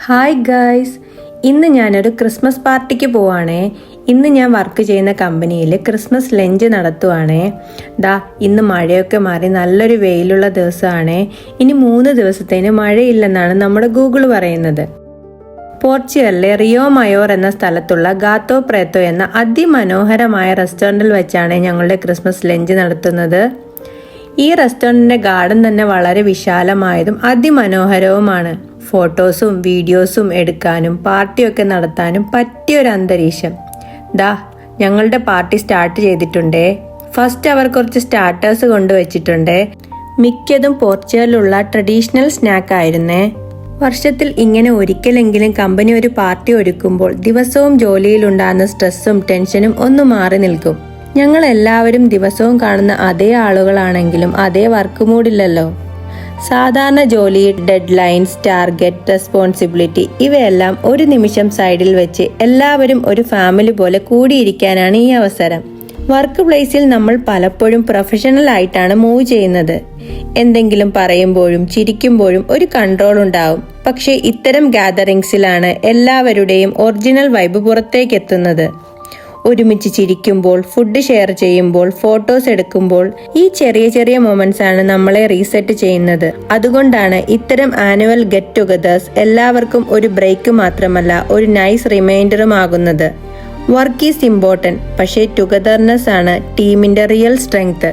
Hi guys, ഇന്ന് ഞാനൊരു Christmas പാർട്ടിക്ക് പോവാണേ. ഇന്ന് ഞാൻ വർക്ക് ചെയ്യുന്ന കമ്പനിയിൽ ക്രിസ്മസ് ലഞ്ച് നടത്തുവാണേ. ഇന്ന് മഴയൊക്കെ മാറി നല്ലൊരു വെയിലുള്ള ദിവസമാണേ. ഇനി 3 ദിവസത്തേന് മഴയില്ലെന്നാണ് നമ്മുടെ ഗൂഗിൾ പറയുന്നത്. പോർച്ചുഗലിലെ റിയോ മയോർ എന്ന സ്ഥലത്തുള്ള ഗാത്തോ പ്രേത്തോ എന്ന അതിമനോഹരമായ റെസ്റ്റോറൻറ്റിൽ വെച്ചാണ് ഞങ്ങളുടെ ക്രിസ്മസ് ലഞ്ച് നടത്തുന്നത്. ഈ റെസ്റ്റോറൻറ്റിൻ്റെ ഗാർഡൻ തന്നെ വളരെ വിശാലമായതും അതിമനോഹരവുമാണ്. ഫോട്ടോസും വീഡിയോസും എടുക്കാനും പാർട്ടിയൊക്കെ നടത്താനും പറ്റിയൊരു അന്തരീക്ഷം. ഞങ്ങളുടെ പാർട്ടി സ്റ്റാർട്ട് ചെയ്തിട്ടുണ്ടേ. ഫസ്റ്റ് അവർ കുറച്ച് സ്റ്റാർട്ടേഴ്സ് കൊണ്ടുവച്ചിട്ടുണ്ടേ. മിക്കതും പോർച്ചുഗലിലുള്ള ട്രഡീഷണൽ സ്നാക്ക് ആയിരുന്നേ. വർഷത്തിൽ ഇങ്ങനെ ഒരിക്കലെങ്കിലും കമ്പനി ഒരു പാർട്ടി ഒരുക്കുമ്പോൾ ദിവസവും ജോലിയിലുണ്ടാകുന്ന സ്ട്രെസ്സും ടെൻഷനും ഒന്ന് മാറി നിൽക്കും. ഞങ്ങൾ എല്ലാവരും ദിവസവും കാണുന്ന അതേ ആളുകളാണെങ്കിലും അതേ വർക്ക് മൂഡില്ലല്ലോ. സാധാരണ ജോലി, ഡെഡ് ലൈൻസ്, ടാർഗറ്റ്, റെസ്പോൺസിബിലിറ്റി ഇവയെല്ലാം ഒരു നിമിഷം സൈഡിൽ വെച്ച് എല്ലാവരും ഒരു ഫാമിലി പോലെ കൂടിയിരിക്കാനാണ് ഈ അവസരം. വർക്ക് പ്ലേസിൽ നമ്മൾ പലപ്പോഴും പ്രൊഫഷണൽ ആയിട്ടാണ് മൂവ് ചെയ്യുന്നത്. എന്തെങ്കിലും പറയുമ്പോഴും ചിരിക്കുമ്പോഴും ഒരു കൺട്രോൾ ഉണ്ടാവും. പക്ഷേ ഇത്തരം ഗ്യാതറിങ്സിലാണ് എല്ലാവരുടെയും ഒറിജിനൽ വൈബ് പുറത്തേക്ക് എത്തുന്നത്. ഒരുമിച്ച് ചിരിക്കുമ്പോൾ, ഫുഡ് ഷെയർ ചെയ്യുമ്പോൾ, ഫോട്ടോസ് എടുക്കുമ്പോൾ ഈ ചെറിയ ചെറിയ മൊമെന്റ്സ് ആണ് നമ്മളെ റീസെറ്റ് ചെയ്യുന്നത്. അതുകൊണ്ടാണ് ഇത്തരം ആനുവൽ ഗെറ്റ് ടുഗദേഴ്സ് എല്ലാവർക്കും ഒരു ബ്രേക്ക് മാത്രമല്ല, ഒരു നൈസ് റിമൈൻഡറും ആകുന്നത്. വർക്ക് ഈസ് ഇമ്പോർട്ടൻറ്റ്, പക്ഷേ ടുഗദർനെസ് ആണ് ടീമിന്റെ റിയൽ സ്ട്രെങ്ത്.